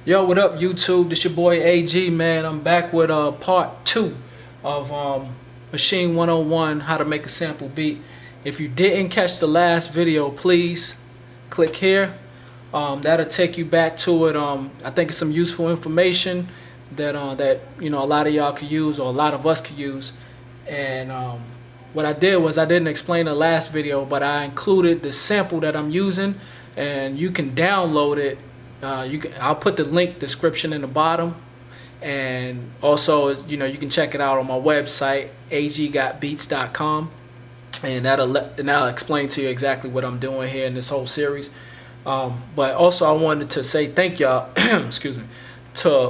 Yo, what up, YouTube? This your boy AG, man. I'm back with part 2 of Machine 101, how to make a sample beat. If you didn't catch the last video, please click here. That'll take you back to it. I think it's some useful information that a lot of y'all could use, or a lot of us could use. And what I did was I didn't explain the last video, but I included the sample that I'm using, and you can download it. I'll put the link description in the bottom, and also you can check it out on my website ag.beats.com, and that'll explain to you exactly what I'm doing here in this whole series. But also I wanted to say thank y'all excuse me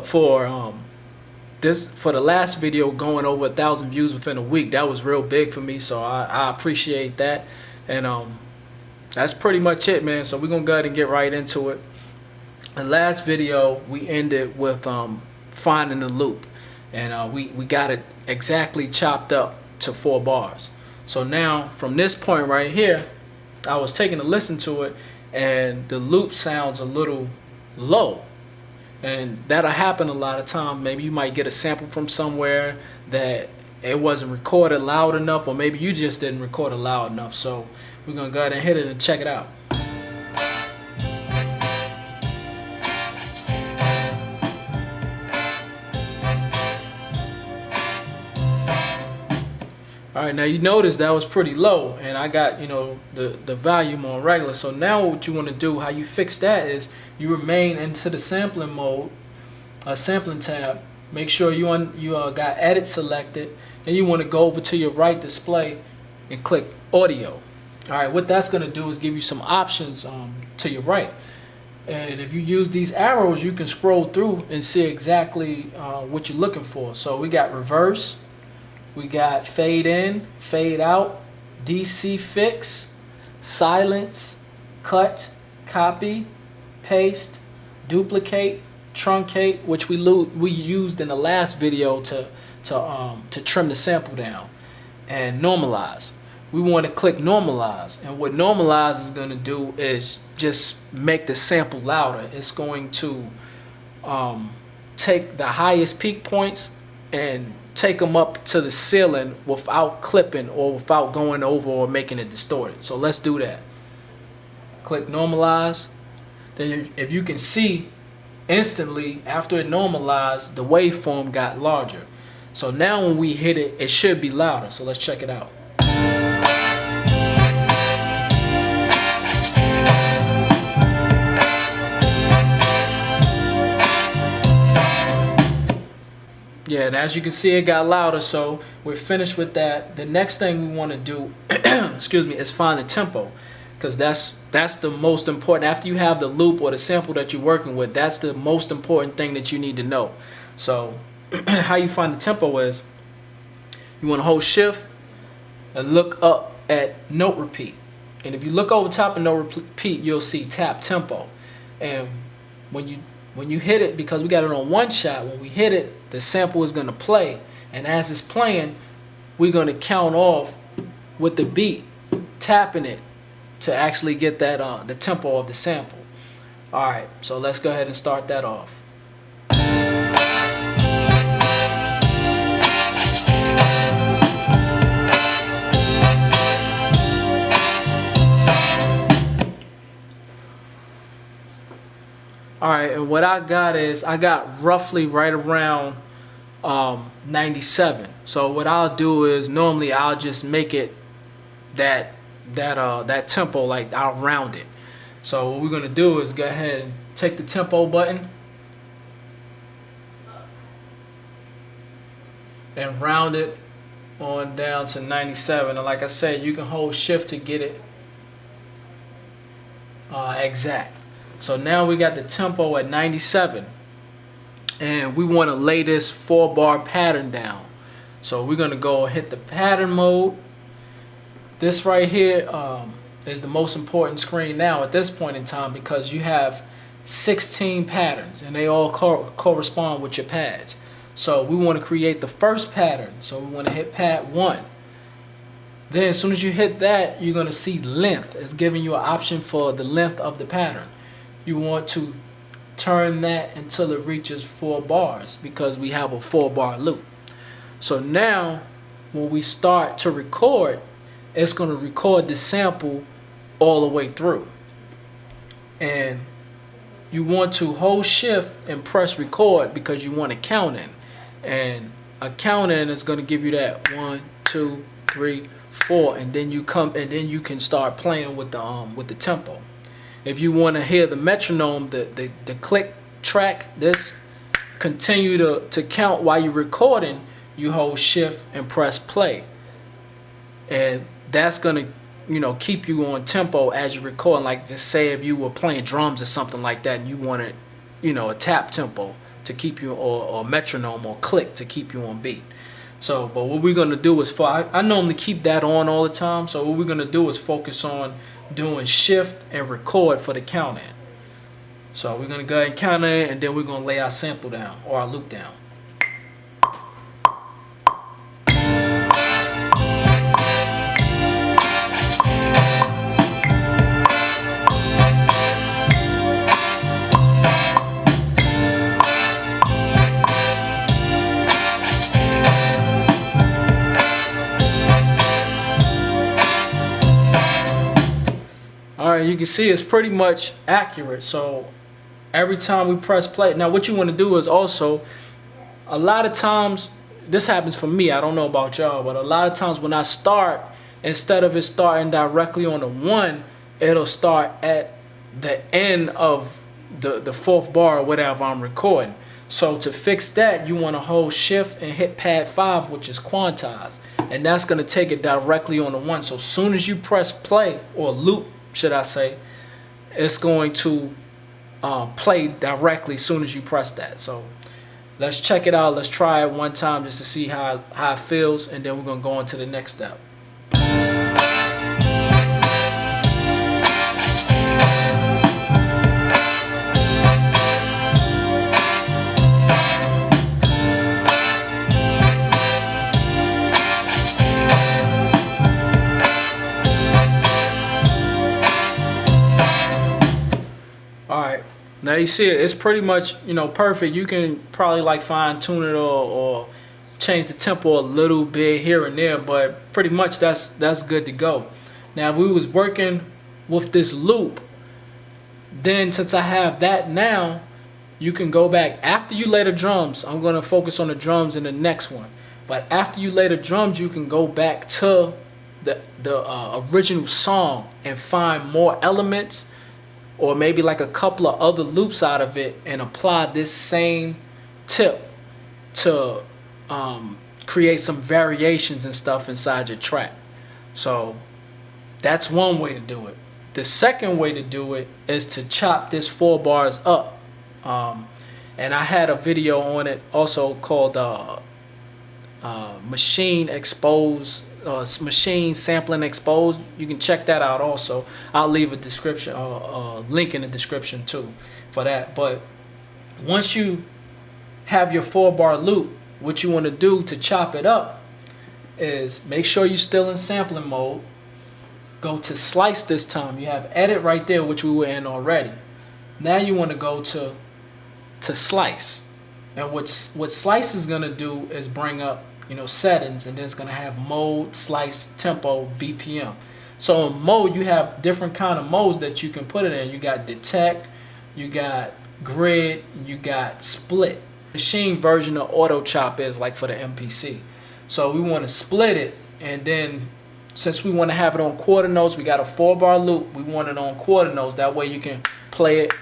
for the last video going over 1,000 views within a week. That was real big for me, so I appreciate that. And that's pretty much it, man. So we're gonna go ahead and get right into it. The last video we ended with finding the loop, and we got it exactly chopped up to 4 bars. So now from this point right here, I was taking a listen to it, and the loop sounds a little low, and that'll happen a lot of times. Maybe you might get a sample from somewhere that it wasn't recorded loud enough, or maybe you just didn't record it loud enough. So we're gonna go ahead and hit it and check it out. Alright, now you notice that was pretty low, and I got the volume on regular. So now what you want to do, how you fix that, is you remain into the sampling mode, sampling tab. Make sure you got edit selected, and you want to go over to your right display and click audio. Alright, what that's going to do is give you some options to your right, and if you use these arrows, you can scroll through and see exactly what you're looking for. So we got reverse, we got fade in, fade out, DC fix, silence, cut, copy, paste, duplicate, truncate, which we used in the last video to trim the sample down, and normalize. We want to click normalize, and what normalize is going to do is just make the sample louder. It's going to take the highest peak points and take them up to the ceiling without clipping or without going over or making it distorted. So let's do that. Click normalize. Then if you can see, instantly after it normalized, the waveform got larger. So now when we hit it, it should be louder. So let's check it out. Yeah, and as you can see, it got louder, so we're finished with that. The next thing we want to do excuse me, is find the tempo, because that's the most important. After you have the loop or the sample that you're working with, that's the most important thing that you need to know. So how you find the tempo is you want to hold shift and look up at note repeat, and if you look over top of note repeat, you'll see tap tempo. And when you hit it, because we got it on one shot, when we hit it, the sample is going to play, and as it's playing, we're going to count off with the beat, tapping it to actually get that the tempo of the sample. Alright, so let's go ahead and start that off. Alright, and what I got is, I got roughly right around 97. So what I'll do is, normally I'll just make it that tempo, like I'll round it. So what we're gonna do is go ahead and take the tempo button and round it on down to 97. And like I said, you can hold shift to get it exact. So now we got the tempo at 97, and we want to lay this 4-bar pattern down. So we're going to go hit the pattern mode. This right here is the most important screen now at this point in time, because you have 16 patterns and they all correspond with your pads. So we want to create the first pattern. So we want to hit pad 1. Then as soon as you hit that, you're going to see length. It's giving you an option for the length of the pattern. You want to turn that until it reaches 4 bars because we have a 4-bar loop. So now when we start to record, it's going to record the sample all the way through. And you want to hold shift and press record because you want to count in. And a count in is going to give you that 1, 2, 3, 4, and then you can start playing with the tempo. If you want to hear the metronome, the click track, this continue to count while you're recording, you hold shift and press play. And that's going to, you know, keep you on tempo as you record. Like, just say if you were playing drums or something like that and you wanted, you know, a tap tempo to keep you, or metronome or click to keep you on beat. So, but what we're going to do is, I normally keep that on all the time. So what we're going to do is focus on doing shift and record for the count in. So we're going to go ahead and count in, and then we're going to lay our sample down or our loop down. Alright, you can see it's pretty much accurate. So every time we press play, now what you want to do is also, a lot of times, this happens for me, I don't know about y'all, but a lot of times when I start, instead of it starting directly on the 1, it'll start at the end of the 4th bar or whatever I'm recording. So to fix that, you want to hold shift and hit pad 5, which is quantize, and that's going to take it directly on the 1. So as soon as you press play, or loop should I say, it's going to play directly as soon as you press that. So let's check it out. Let's try it one time just to see how it feels, and then we're going to go on to the next step. Alright, now you see it, it's pretty much, you know, perfect. You can probably like fine tune it or change the tempo a little bit here and there, but pretty much that's good to go. Now if we was working with this loop, then since I have that now, you can go back after you lay the drums. I'm going to focus on the drums in the next one, but after you lay the drums, you can go back to the original song and find more elements, or maybe like a couple of other loops out of it, and apply this same tip to create some variations and stuff inside your track. So that's one way to do it. The second way to do it is to chop this 4 bars up. And I had a video on it also called Machine Exposed, Machine Sampling Exposed. You can check that out also. I'll leave a description, link in the description too for that. But once you have your 4-bar loop, what you want to do to chop it up is make sure you're still in sampling mode. Go to slice this time. You have edit right there, which we were in already. Now you want to go to slice. And what slice is going to do is bring up, you know, settings, and then it's going to have mode, slice, tempo, BPM. So in mode, you have different kind of modes that you can put it in. You got detect, you got grid, you got split. Machine version of auto chop is like for the MPC. So we want to split it, and then since we want to have it on quarter notes, we got a 4-bar loop. We want it on quarter notes. That way you can play it,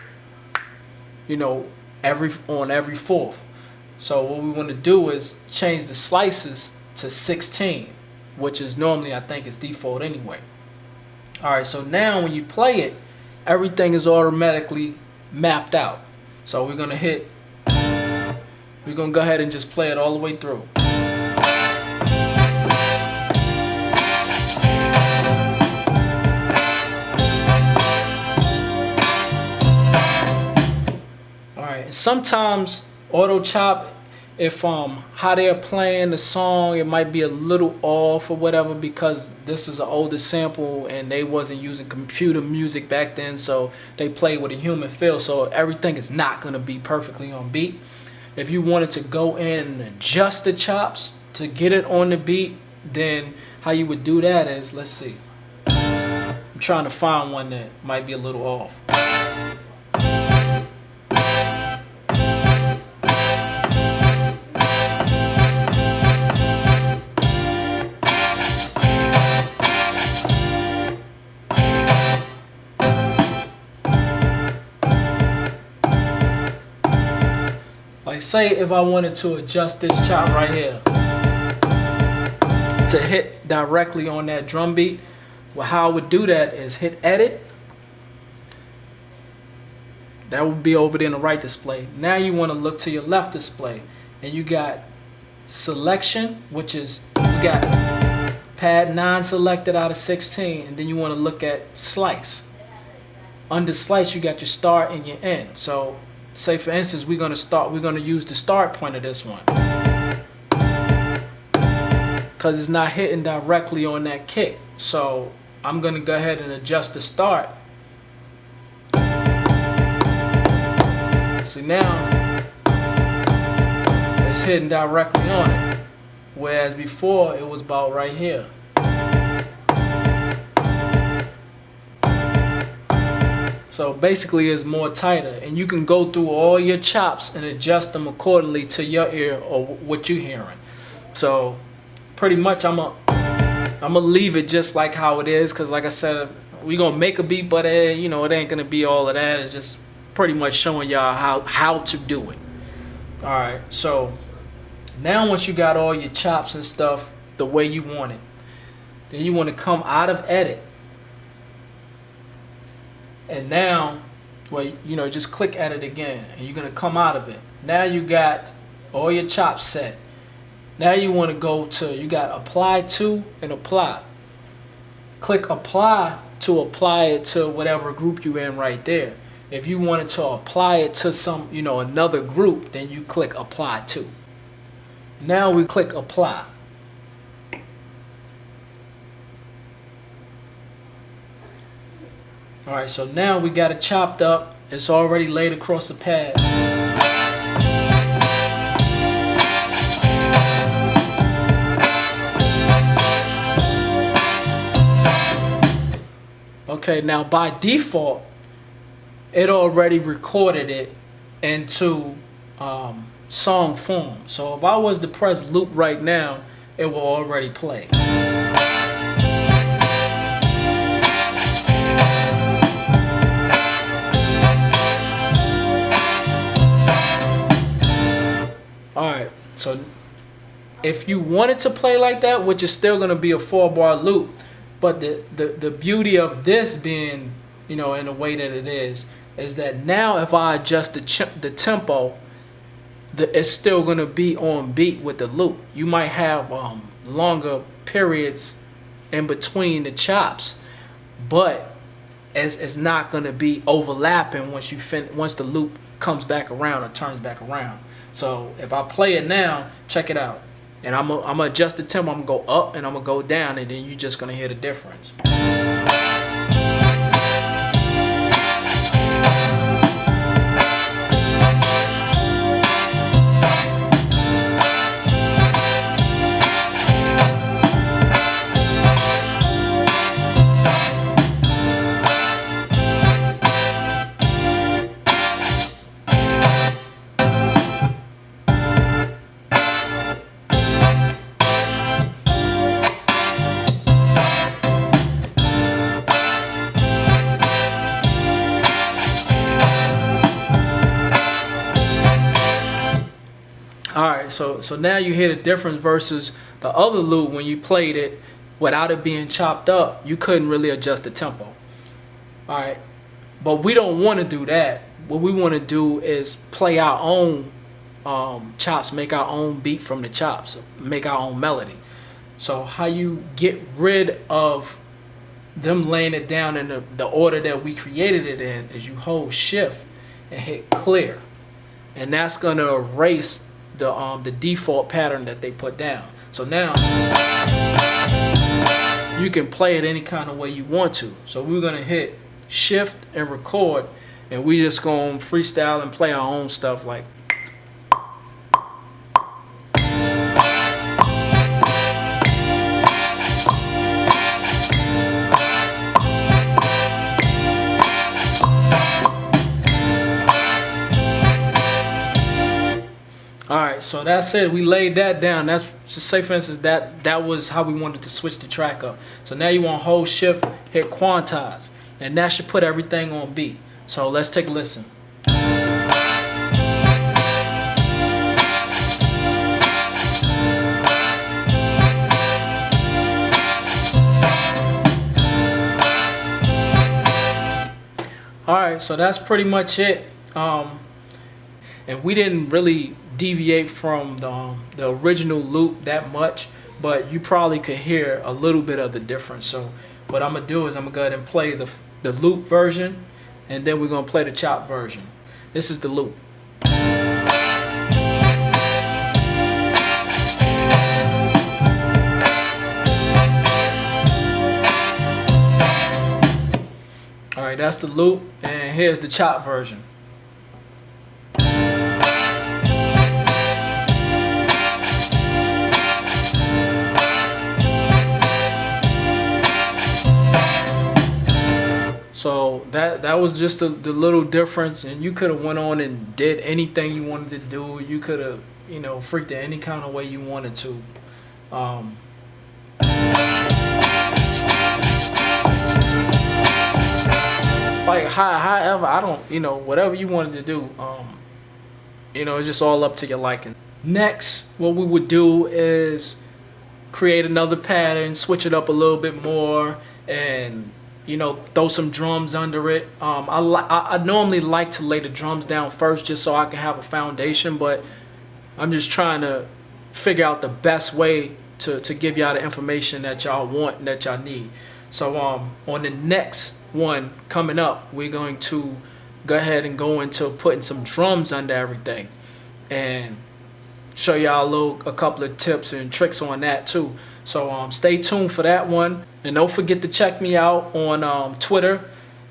you know, on every 4th. So what we want to do is change the slices to 16, which is normally, I think, is default anyway. Alright, so now when you play it, everything is automatically mapped out. So we're going to go ahead and just play it all the way through. Alright, sometimes auto chop, if how they're playing the song, it might be a little off or whatever, because this is an older sample and they wasn't using computer music back then, so they played with a human feel, so everything is not going to be perfectly on beat. If you wanted to go in and adjust the chops to get it on the beat, then how you would do that is, let's see, I'm trying to find one that might be a little off. Like, say if I wanted to adjust this chop right here to hit directly on that drum beat, well, how I would do that is hit edit. That would be over there in the right display. Now you want to look to your left display, and you got selection, which is, you got pad 9 selected out of 16, and then you want to look at slice. Under slice, you got your start and your end. So say for instance, we're going to use the start point of this one, because it's not hitting directly on that kick. So I'm going to go ahead and adjust the start. See, now it's hitting directly on it, whereas before it was about right here. So basically it's more tighter, and you can go through all your chops and adjust them accordingly to your ear or what you're hearing. So pretty much I'm gonna leave it just like how it is, because like I said, we're gonna make a beat, but you know, it ain't gonna be all of that. It's just pretty much showing y'all how to do it. Alright, so now once you got all your chops and stuff the way you want it, then you want to come out of edit. And now, well, you know, just click edit again, and you're going to come out of it. Now you got all your chops set. Now you want to go to, you got apply to and apply. Click apply to apply it to whatever group you're in right there. If you wanted to apply it to some, you know, another group, then you click apply to. Now we click apply. Alright, so now we got it chopped up. It's already laid across the pad. Okay, now by default, it already recorded it into song form. So if I was to press loop right now, it will already play. Alright, so if you wanted to play like that, which is still going to be a 4-bar loop, but the beauty of this being, you know, in the way that it is that now if I adjust the tempo, it's still going to be on beat with the loop. You might have longer periods in between the chops, but it's not going to be overlapping once the loop comes back around or turns back around. So if I play it now, check it out. And I'm gonna adjust the tempo. I'm gonna go up and I'm gonna go down, and then you're just gonna hear the difference. Alright, so now you hear the difference versus the other loop. When you played it without it being chopped up, you couldn't really adjust the tempo. Alright, but we don't want to do that. What we want to do is play our own chops, make our own beat from the chops, make our own melody. So how you get rid of them laying it down in the order that we created it in is you hold shift and hit clear, and that's going to erase the default pattern that they put down. So now you can play it any kind of way you want to. So we're gonna hit shift and record, and we just gonna freestyle and play our own stuff like. Alright, so that's it. We laid that down. That's just say for instance that was how we wanted to switch the track up. So now you want to hold shift, hit quantize, and that should put everything on beat. So let's take a listen. Alright, so that's pretty much it. And we didn't really deviate from the original loop that much, but you probably could hear a little bit of the difference. So what I'm gonna do is I'm gonna go ahead and play the loop version, and then we're gonna play the chop version. This is the loop. Alright, that's the loop, and here's the chop version. So that was just the little difference, and you could have went on and did anything you wanted to do. You could have, you know, freaked it any kind of way you wanted to. Like however, I don't, you know, whatever you wanted to do, you know, it's just all up to your liking. Next, what we would do is create another pattern, switch it up a little bit more, and you know, throw some drums under it. I normally like to lay the drums down first just so I can have a foundation, but I'm just trying to figure out the best way to give y'all the information that y'all want and that y'all need. So on the next one coming up, we're going to go ahead and go into putting some drums under everything and show y'all a couple of tips and tricks on that too. So stay tuned for that one, and don't forget to check me out on Twitter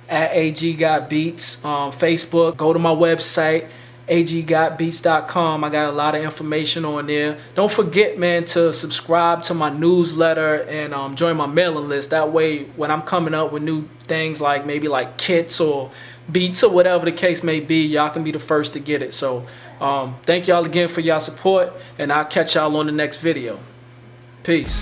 at AGGotBeats, Facebook. Go to my website aggotbeats.com. I got a lot of information on there. Don't forget, man, to subscribe to my newsletter and join my mailing list. That way, when I'm coming up with new things like maybe like kits or beats or whatever the case may be, y'all can be the first to get it. So thank y'all again for y'all support, and I'll catch y'all on the next video. Peace.